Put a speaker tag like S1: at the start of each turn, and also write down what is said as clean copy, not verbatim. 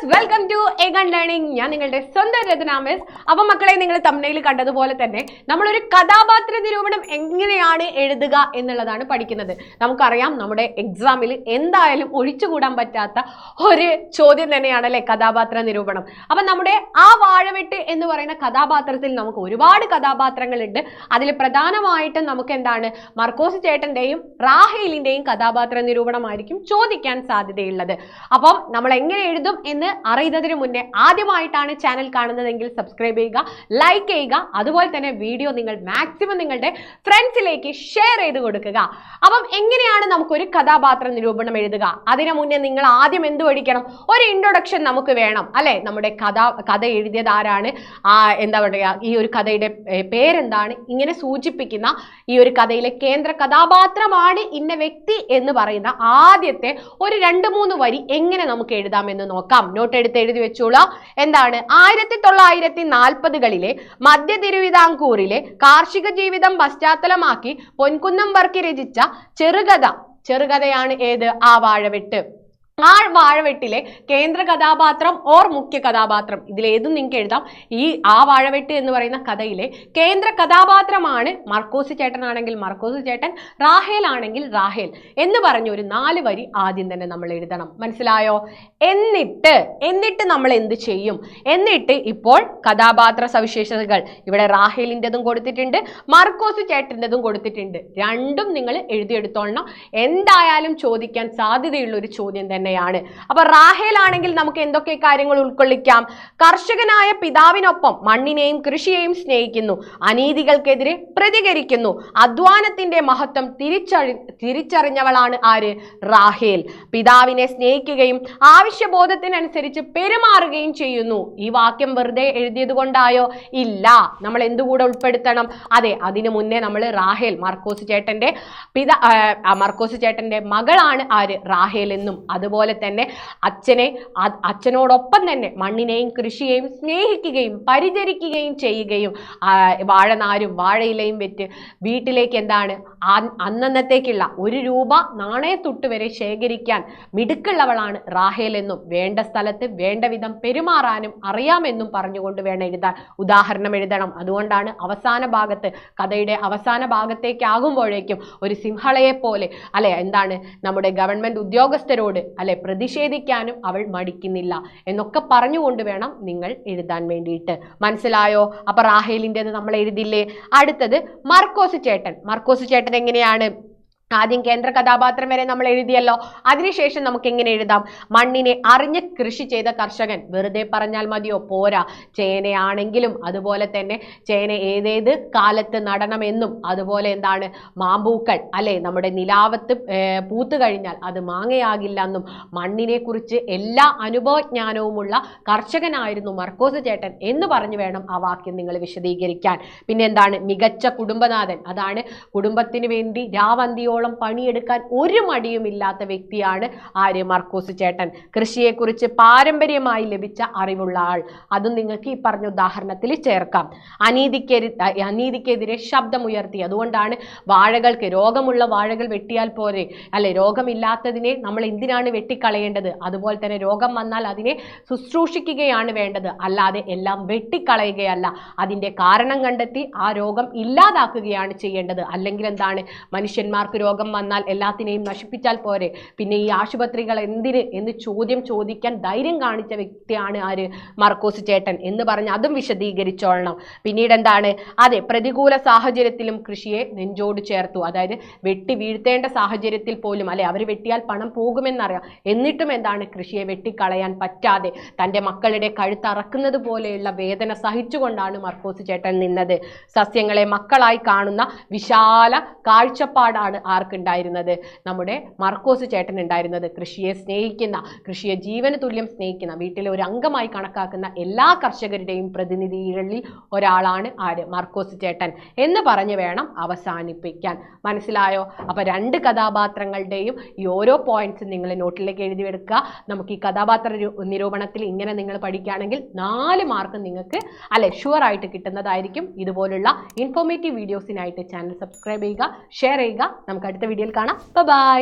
S1: Viewers, welcome to Egon learning. ഞാൻ നിങ്ങളുടെ സ്വന്തം രചന മിസ്. അപ്പം മക്കളെ, നിങ്ങൾ തംബ്നെയിൽ കണ്ടതുപോലെ തന്നെ നമ്മളൊരു കഥാപാത്ര നിരൂപണം എങ്ങനെയാണ് എഴുതുക എന്നുള്ളതാണ് പഠിക്കുന്നത്. നമുക്കറിയാം, നമ്മുടെ എക്സാമിൽ എന്തായാലും ഒഴിച്ചുകൂടാൻ പറ്റാത്ത ഒരു ചോദ്യം തന്നെയാണ് അല്ലെ കഥാപാത്ര നിരൂപണം. അപ്പം നമ്മുടെ ആ വാഴവെട്ട് എന്ന് പറയുന്ന കഥാപാത്രത്തിൽ നമുക്ക് ഒരുപാട് കഥാപാത്രങ്ങളുണ്ട്. അതിൽ പ്രധാനമായിട്ടും നമുക്ക് എന്താണ് മർക്കോസ് ചേട്ടന്റെയും റാഹേലിന്റെയും കഥാപാത്ര നിരൂപണമായിരിക്കും ചോദിക്കാൻ സാധ്യതയുള്ളത്. അപ്പം നമ്മൾ എങ്ങനെ എഴുതും എന്ന് അറിയുന്നതിന് മുന്നേ ആദ്യമായിട്ടാണ് ചാനൽ കാണുന്നതെങ്കിൽ സബ്സ്ക്രൈബ് ചെയ്യുക, ലൈക്ക് ചെയ്യുക, അതുപോലെ തന്നെ വീഡിയോ നിങ്ങൾ മാക്സിമം നിങ്ങളുടെ ഫ്രണ്ട്സിലേക്ക് ഷെയർ ചെയ്ത് കൊടുക്കുക. അപ്പം എങ്ങനെയാണ് നമുക്കൊരു കഥാപാത്ര നിരൂപണം എഴുതുക? അതിനു മുന്നേ നിങ്ങൾ ആദ്യം എന്ത് പഠിക്കണം? ഒരു ഇൻട്രൊഡക്ഷൻ നമുക്ക് വേണം അല്ലെ. നമ്മുടെ കഥ എഴുതിയത് ആരാണ്, എന്താ പറയുക, ഈ ഒരു കഥയുടെ പേരെന്താണ്, ഇങ്ങനെ സൂചിപ്പിക്കുന്ന ഈ ഒരു കഥയിലെ കേന്ദ്ര കഥാപാത്രമാണ് ഇന്ന വ്യക്തി എന്ന് പറയുന്ന ആദ്യത്തെ ഒരു 2-3 വരി എങ്ങനെ നമുക്ക് എഴുതാമെന്ന് നോക്കാം. നോട്ട് എടുത്ത് എഴുതി വെച്ചോളാം. എന്താണ് 1940കളിലെ മധ്യ തിരുവിതാംകൂറിലെ കാർഷിക ജീവിതം പശ്ചാത്തലമാക്കി പൊൻകുന്നം വർക്കി രചിച്ച ചെറുകഥയാണ് ഏത്? ആ വാഴവെട്ട്. ആ വാഴവെട്ടിലെ കേന്ദ്ര കഥാപാത്രം ഓർ മുഖ്യ കഥാപാത്രം, ഇതിലേതും നിങ്ങൾക്ക് എഴുതാം. ആ വാഴവെട്ട് എന്ന് പറയുന്ന കഥയിലെ കേന്ദ്ര കഥാപാത്രമാണ് മർക്കോസ് ചേട്ടൻ ആണെങ്കിൽ മർക്കോസ് ചേട്ടൻ, റാഹേൽ ആണെങ്കിൽ റാഹേൽ എന്ന് പറഞ്ഞ ഒരു 4 വരി ആദ്യം തന്നെ നമ്മൾ എഴുതണം. മനസ്സിലായോ? എന്നിട്ട് നമ്മൾ എന്ത് ചെയ്യും? എന്നിട്ട് ഇപ്പോൾ കഥാപാത്ര സവിശേഷതകൾ ഇവിടെ റാഹേലിൻ്റെതും കൊടുത്തിട്ടുണ്ട്, മർക്കോസ് ചേട്ടൻ്റെതും കൊടുത്തിട്ടുണ്ട്. രണ്ടും നിങ്ങൾ എഴുതിയെടുത്തോളണം. എന്തായാലും ചോദിക്കാൻ സാധ്യതയുള്ള ഒരു ചോദ്യം തന്നെയാണ്. അപ്പൊ റാഹേൽ ആണെങ്കിൽ നമുക്ക് എന്തൊക്കെ കാര്യങ്ങൾ ഉൾക്കൊള്ളിക്കാം? കർഷകനായ പിതാവിനൊപ്പം മണ്ണിനെയും കൃഷിയെയും സ്നേഹിക്കുന്നു, അനീതികൾക്കെതിരെ പ്രതികരിക്കുന്നു, അധ്വാനത്തിന്റെ മഹത്വം തിരിച്ചറിഞ്ഞവളാണ് ആര്? റാഹേൽ. പിതാവിനെ സ്നേഹിക്കുകയും ആവശ്യബോധത്തിനനുസരിച്ച് പെരുമാറുകയും ചെയ്യുന്നു. ഈ വാക്യം വെറുതെ എഴുതിയത് കൊണ്ടായോ? ഇല്ല. നമ്മൾ എന്തുകൂടെ ഉൾപ്പെടുത്തണം? അതെ, അതിനു മുന്നേ നമ്മൾ റാഹേൽ, മർക്കോസ് ചേട്ടന്റെ മകളാണ് ആര്? റാഹേൽ എന്നും, അതുപോലെ തന്നെ അച്ഛനോടൊപ്പം തന്നെ മണ്ണിനെയും കൃഷിയെയും സ്നേഹിക്കുകയും പരിചരിക്കുകയും ചെയ്യുകയും വാഴനാരും വാഴയിലയും വെച്ച് വീട്ടിലേക്ക് എന്താണ് അന്നന്നത്തേക്കുള്ള 1 രൂപ നാണയത്തുട്ട് വരെ ശേഖരിക്കാൻ മിടുക്കുള്ളവളാണ് റാഹേൽ എന്നും, വേണ്ട സ്ഥലത്ത് വേണ്ട വിധം പെരുമാറാനും അറിയാമെന്നും പറഞ്ഞുകൊണ്ട് വേണം എഴുതാൻ. ഉദാഹരണം എഴുതണം. അതുകൊണ്ടാണ് അവസാന ഭാഗത്ത്, കഥയുടെ അവസാന ഭാഗത്തേക്കാകുമ്പോഴേക്കും ഒരു സിംഹളയെ പോലെ അല്ലെ എന്താണ് നമ്മുടെ ഗവൺമെന്റ് ഉദ്യോഗസ്ഥരോട് അല്ലെ പ്രതിഷേധിക്കാനും അവൾ മടിക്കുന്നില്ല എന്നൊക്കെ പറഞ്ഞുകൊണ്ട് വേണം നിങ്ങൾ എഴുതാൻ വേണ്ടിയിട്ട്. മനസ്സിലായോ? അപ്പൊ റാഹേലിൻ്റെത് നമ്മൾ എഴുതില്ലേ? അടുത്തത് മർക്കോസ് ചേട്ടൻ എങ്ങനെയാണ്? ആദ്യം കേന്ദ്ര കഥാപാത്രം വരെ നമ്മൾ എഴുതിയല്ലോ. അതിനുശേഷം നമുക്ക് എങ്ങനെ എഴുതാം? മണ്ണിനെ അറിഞ്ഞ് കൃഷി ചെയ്ത കർഷകൻ. വെറുതെ പറഞ്ഞാൽ മതിയോ? പോരാ. ചേനയാണെങ്കിലും അതുപോലെ തന്നെ ചേന ഏതേത് കാലത്ത് നടണമെന്നും, അതുപോലെ എന്താണ് മാമ്പൂക്കൾ അല്ലെ നമ്മുടെ നിലാവത്ത് പൂത്തു കഴിഞ്ഞാൽ അത് മാങ്ങയാകില്ല എന്നും, മണ്ണിനെ കുറിച്ച് എല്ലാ അനുഭവജ്ഞാനവുമുള്ള കർഷകനായിരുന്നു മർക്കോസ് ചേട്ടൻ എന്ന് പറഞ്ഞു വേണം ആ വാക്യം നിങ്ങൾ വിശദീകരിക്കാൻ. പിന്നെ എന്താണ്? മികച്ച കുടുംബനാഥൻ. അതാണ് കുടുംബത്തിന് വേണ്ടി രാവന്തിയോളം പണിയെടുക്കാൻ ഒരു മടിയുമില്ലാത്ത വ്യക്തിയാണ് ആര്? മർക്കോസ് ചേട്ടൻ. കൃഷിയെക്കുറിച്ച് പാരമ്പര്യമായി ലഭിച്ച അറിവുള്ള ആൾ. അതും നിങ്ങൾക്ക് ഈ പറഞ്ഞ ഉദാഹരണത്തിൽ ചേർക്കാം. അനീതിക്കെതിരെ ശബ്ദമുയർത്തി. അതുകൊണ്ടാണ് വാഴകൾക്ക്, രോഗമുള്ള വാഴകൾ വെട്ടിയാൽ പോരെ അല്ലെ, രോഗമില്ലാത്തതിനെ നമ്മൾ എന്തിനാണ് വെട്ടിക്കളയേണ്ടത്? അതുപോലെ തന്നെ രോഗം വന്നാൽ അതിനെ ശുശ്രൂഷിക്കുകയാണ് വേണ്ടത്, അല്ലാതെ എല്ലാം വെട്ടിക്കളയുകയല്ല. അതിൻ്റെ കാരണം കണ്ടെത്തി ആ രോഗം ഇല്ലാതാക്കുകയാണ് ചെയ്യേണ്ടത്. അല്ലെങ്കിൽ എന്താണ്, മനുഷ്യന്മാർക്ക് രോഗം വന്നാൽ എല്ലാത്തിനെയും നശിപ്പിച്ചാൽ പോരെ, പിന്നെ ഈ ആശുപത്രികൾ എന്തിന് എന്ന് ചോദിക്കാൻ ധൈര്യം കാണിച്ച വ്യക്തിയാണ് ആര്? മർക്കോസ് ചേട്ടൻ എന്ന് പറഞ്ഞ് അതും വിശദീകരിച്ചോളണം. പിന്നീട് എന്താണ്? അതെ, പ്രതികൂല സാഹചര്യത്തിലും കൃഷിയെ നെഞ്ചോട് ചേർത്തു. അതായത് വെട്ടി വീഴ്ത്തേണ്ട സാഹചര്യത്തിൽ പോലും അല്ലെ, അവർ വെട്ടിയാൽ പണം പോകുമെന്നറിയാം, എന്നിട്ടും എന്താണ് കൃഷിയെ വെട്ടിക്കളയാൻ പറ്റാതെ തൻ്റെ മക്കളുടെ കഴുത്തറക്കുന്നത് പോലെയുള്ള വേദന സഹിച്ചുകൊണ്ടാണ് മർക്കോസ് ചേട്ടൻ നിന്നത്. സസ്യങ്ങളെ മക്കളായി കാണുന്ന വിശാല കാഴ്ചപ്പാടാണ് ആർക്കുണ്ടായിരുന്നത്? നമ്മുടെ മർക്കോസ് ചേട്ടൻ ഉണ്ടായിരുന്നത്. കൃഷിയെ സ്നേഹിക്കുന്ന, കൃഷിയെ ജീവന് തുല്യം സ്നേഹിക്കുന്ന, വീട്ടിലെ ഒരു അംഗമായി കണക്കാക്കുന്ന എല്ലാ കർഷകരുടെയും പ്രതിനിധികളിൽ ഒരാളാണ് ആര്? മർക്കോസ് ചേട്ടൻ എന്ന് പറഞ്ഞു വേണം അവസാനിപ്പിക്കാൻ. മനസ്സിലായോ? അപ്പൊ 2 കഥാപാത്രങ്ങളുടെയും ഈ ഓരോ പോയിന്റ്സും നിങ്ങൾ നോട്ടിലേക്ക് എഴുതി വെക്കുക. നമുക്ക് ഈ കഥാപാത്ര നിരൂപണത്തിൽ ഇങ്ങനെ നിങ്ങൾ പഠിക്കുകയാണെങ്കിൽ 4 മാർക്ക് നിങ്ങൾക്ക് അല്ലെ ഷുവർ ആയിട്ട് കിട്ടുന്നതായിരിക്കും. ഇതുപോലുള്ള ഇൻഫോർമേറ്റീവ് വീഡിയോസിനായിട്ട് ചാനൽ സബ്സ്ക്രൈബ് ചെയ്യുക, ഷെയർ ചെയ്യുക. നമുക്ക് അടുത്ത വീഡിയോയിൽ കാണാം. ബൈ.